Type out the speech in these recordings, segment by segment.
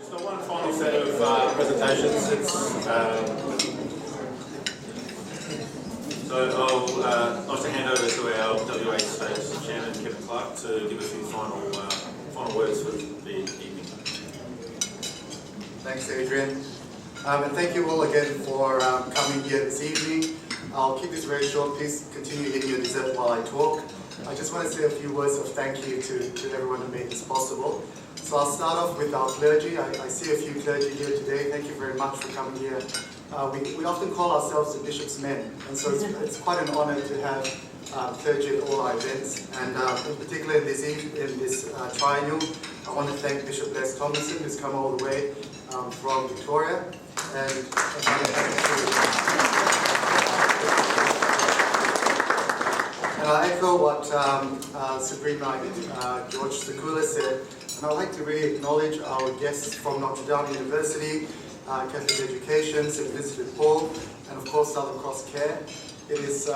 So one final set of presentations. So I'll also hand over to our WA State Chairman, Kevin Clark, to give us his final words for the evening. Thanks, Adrian. And thank you all again for coming here this evening. I'll keep this very short. Please continue hitting your dessert while I talk. I just want to say a few words of thank you to everyone who made this possible. So I'll start off with our clergy. I see a few clergy here today. Thank you very much for coming here. We often call ourselves the Bishop's Men, and so it's quite an honour to have clergy at all our events. And in particular in this triennial, I want to thank Bishop Les Tomlinson, who's come all the way from Victoria. And I echo what Supreme Knight George Sakula said, and I'd like to really acknowledge our guests from Notre Dame University, Catholic Education, St. Vincent de Paul, and of course Southern Cross Care. It is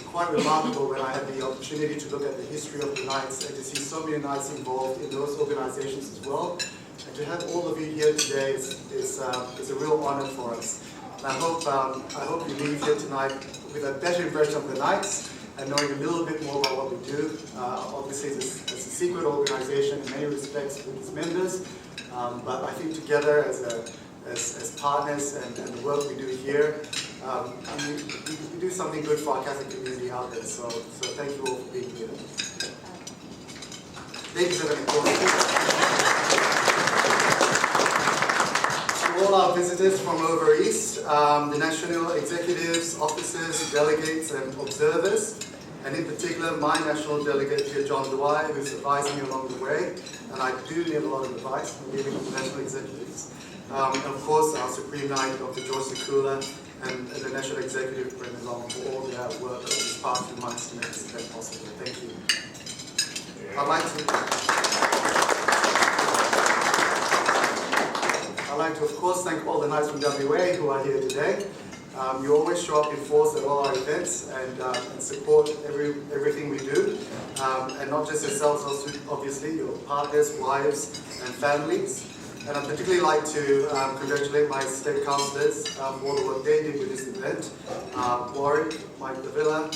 quite remarkable when I had the opportunity to look at the history of the Knights and to see so many Knights involved in those organizations as well. And to have all of you here today is a real honor for us. And I hope you leave here tonight with a better impression of the Knights and knowing a little bit more about what we do. Obviously, it's a secret organization in many respects with its members, but I think together as partners and the work we do here, we do something good for our Catholic community out there. So thank you all for being here. Ladies and gentlemen, to all our visitors from over east, the national executives, officers, delegates and observers, and in particular my national delegate here, John Dwyer, who's advising me along the way, and I do need a lot of advice from giving the national executives. And of course our Supreme Knight, Dr. George Sakula, and the National Executive, Brendan Long, for all their work over these past few months to make this event possible. Thank you. I'd like to, of course, thank all the Knights from WA who are here today. You always show up in force at all our events and support everything we do. And not just yourselves, also obviously your partners, wives, and families. And I'd particularly like to congratulate my state councillors for all the work they did with this event. Warwick, Mike Davila,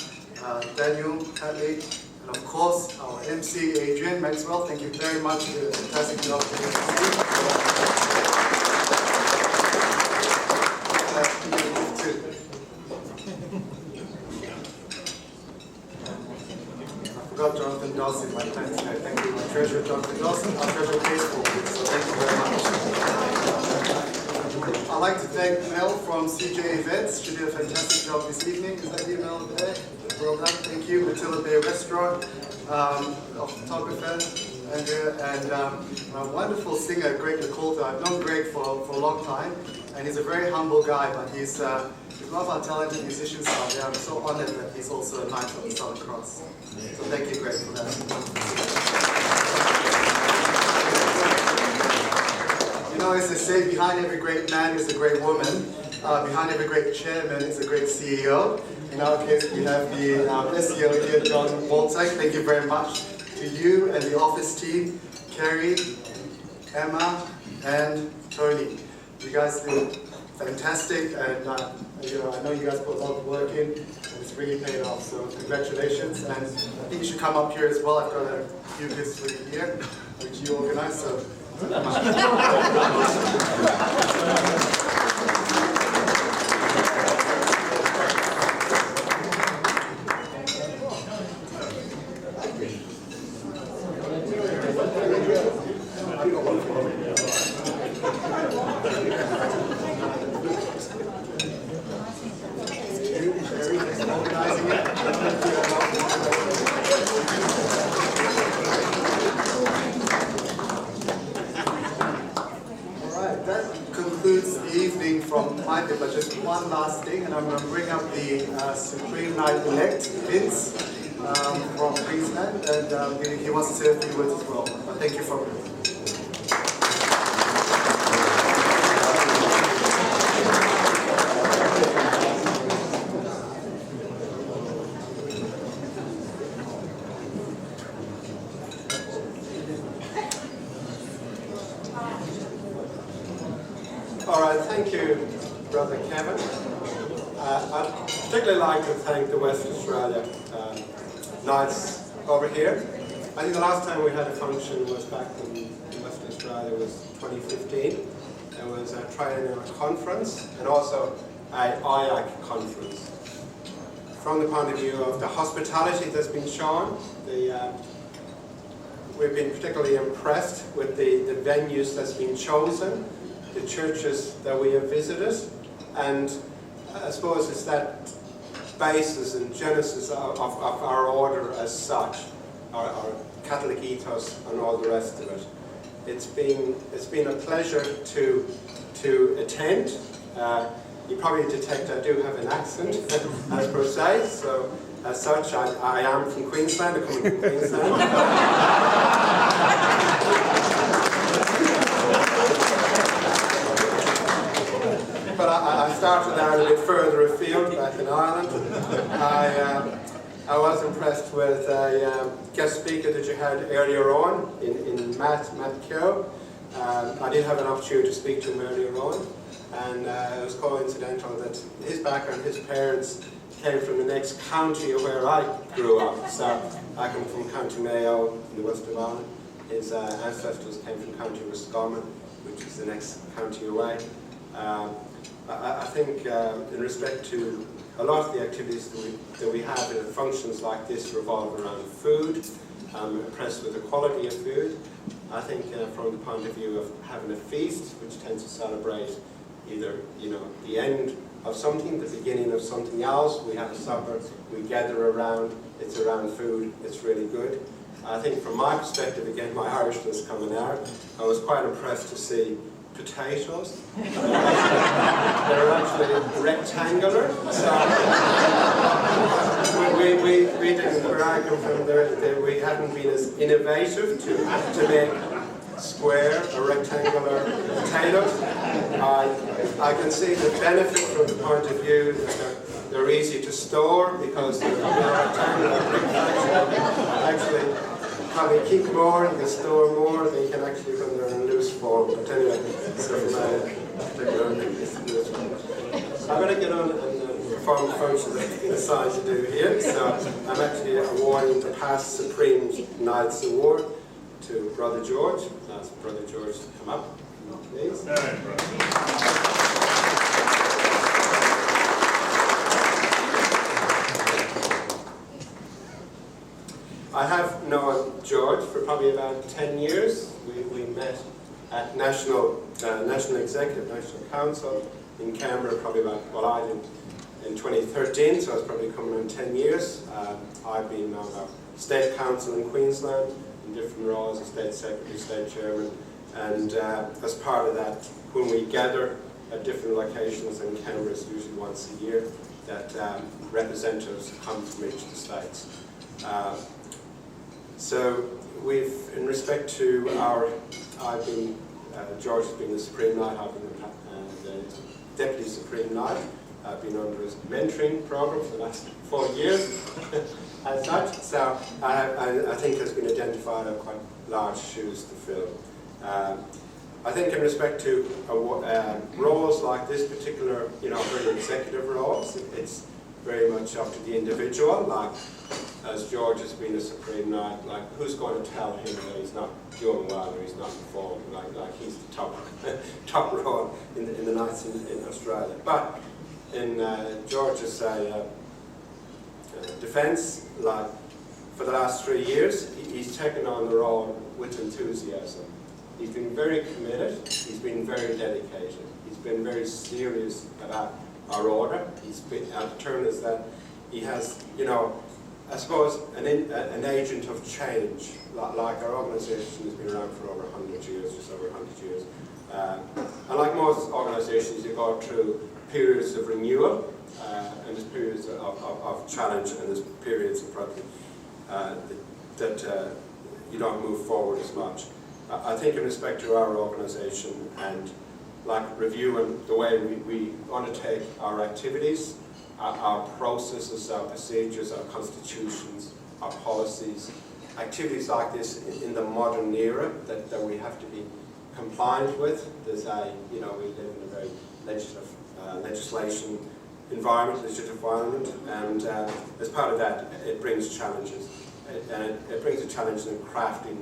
Daniel, Hadley, and of course our MC, Adrian Maxwell. Thank you very much for the fantastic job I forgot Jonathan Dawson, my friend today. Thank you, my treasurer Jonathan Dawson, our treasurer Baseball. So thank you very much. I'd like to thank Mel from CJ Events. She did a fantastic job this evening. Is that you, Mel, there? Well done. Thank you. Matidla Bay Restaurant, our photographer, Andrea, and a wonderful singer, Greg Lacolta. I've known Greg for a long time, and he's a very humble guy, but he's one of our talented musicians out there. I'm so honored that he's also a Knight of the Southern Cross. So thank you, Greg, for that. You know, as they say, behind every great man is a great woman. Behind every great chairman is a great CEO. In our case, we have the SEO here, John Walczak. Thank you very much to you and the office team, Kerry, Emma, and Tony. You guys did fantastic, and I know you guys put a lot of work in, and it's really paid off. So congratulations, and I think you should come up here as well. I've got a few gifts for you here, which you organized. So. But just one last thing, and I'm going to bring up the Supreme Knight-elect, Vince, from Queensland, and he wants to say a few words as well. But thank you for right, thank you, Brother Kevin. I'd particularly like to thank the West Australia Knights over here. I think the last time we had a function was back in Western Australia was 2015. There was a Triennial Conference and also an IAC conference. From the point of view of the hospitality that's been shown, we've been particularly impressed with the venues that's been chosen, the churches that we have visited, and I suppose it's that basis and genesis of our order as such, our Catholic ethos and all the rest of it. It's been a pleasure to attend. You probably detect I do have an accent, as per se, so as such I am from Queensland, I'm coming from Queensland. But I started out a bit further afield, back in Ireland. I was impressed with a guest speaker that you had earlier on in Matt Keogh. I did have an opportunity to speak to him earlier on, and it was coincidental that his background, his parents came from the next county of where I grew up. So I come from County Mayo in the west of Ireland. His ancestors came from County Roscommon, which is the next county away. I think in respect to a lot of the activities that we have in functions like this revolve around food. I'm impressed with the quality of food. I think from the point of view of having a feast, which tends to celebrate either the end of something, the beginning of something else. We have a supper, we gather around, it's around food, it's really good. I think from my perspective, again, my Irishness coming out, I was quite impressed to see potatoes. They're actually rectangular. So we didn't, where I come from, we hadn't been as innovative to make square or rectangular potatoes. I can see the benefit from the point of view that they're easy to store because they're rectangular. Actually, probably keep more, you can store more, they can actually when they're in loose form. But anyway, I'm going to get on and perform the function that I've been assigned to do here. So I'm actually awarding the past Supreme Knights Award to Brother George. Ask Brother George to come up, please. I have known George for probably about 10 years. We met at National Executive Council in Canberra probably about, I did in 2013, so it's probably coming on 10 years. I've been on a State Council in Queensland in different roles, as State Secretary, State Chairman, and as part of that, when we gather at different locations in Canberra, it's usually once a year, that representatives come from each of the states. So we've, in respect to George has been the Supreme Knight, I've been the Deputy Supreme Knight. I've been under his mentoring program for the last 4 years as such. So I think has been identified as quite large shoes to fill. I think in respect to roles like this particular, very executive roles, it's very much up to the individual. Like, as George has been a Supreme Knight, like, who's going to tell him that he's not doing well or he's not performing? Like he's the top role in the Knights in Australia. But in George's defence, like, for the last 3 years, he's taken on the role with enthusiasm. He's been very committed, he's been very dedicated, he's been very serious about our order. He's been, our term is that he has, I suppose, an agent of change. Like our organisation has been around for over 100 years, just over 100 years. And like most organisations, you go through periods of renewal, and there's periods of challenge, and there's periods of probably that you don't move forward as much. I think in respect to our organisation and like reviewing the way we undertake our activities, our processes, our procedures, our constitutions, our policies, activities like this in the modern era that we have to be compliant with. There's we live in a very legislative environment, and as part of that, it brings challenges. It brings a challenge in crafting,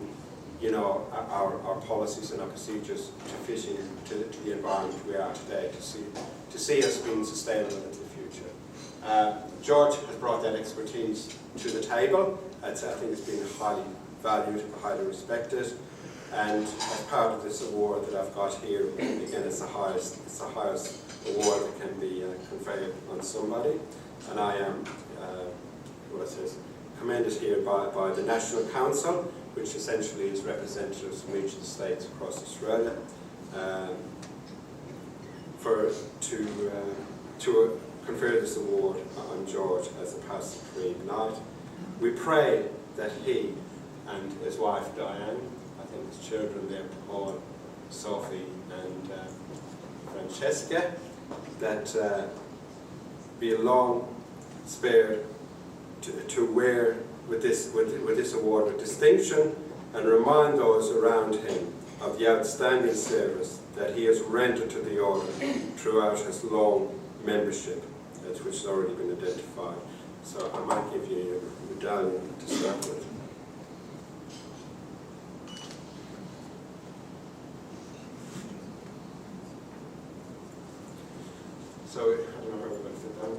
our policies and our procedures to fit into the environment we are today, to see us being sustainable into the future. George has brought that expertise to the table. I think it's been highly valued and highly respected. And as part of this award that I've got here, again, it's the highest award that can be conferred on somebody. And I am, commended here by the National Council, which essentially is representatives from each of the states across Australia, to confer this award on George as a past Supreme Knight. We pray that he and his wife Diane, I think his children there, Paul, Sophie and Francesca, that be long spared to wear with this award with distinction, and remind those around him of the outstanding service that he has rendered to the order throughout his long membership, which has already been identified. So I might give you a medallion to start with. So I don't know where we're going to sit down.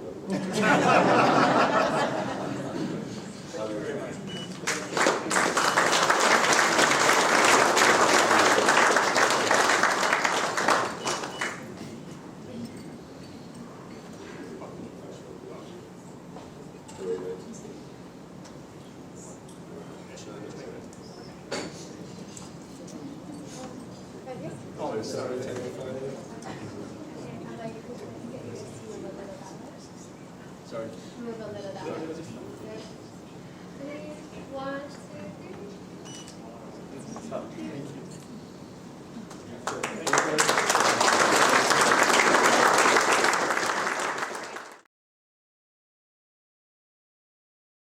Sorry.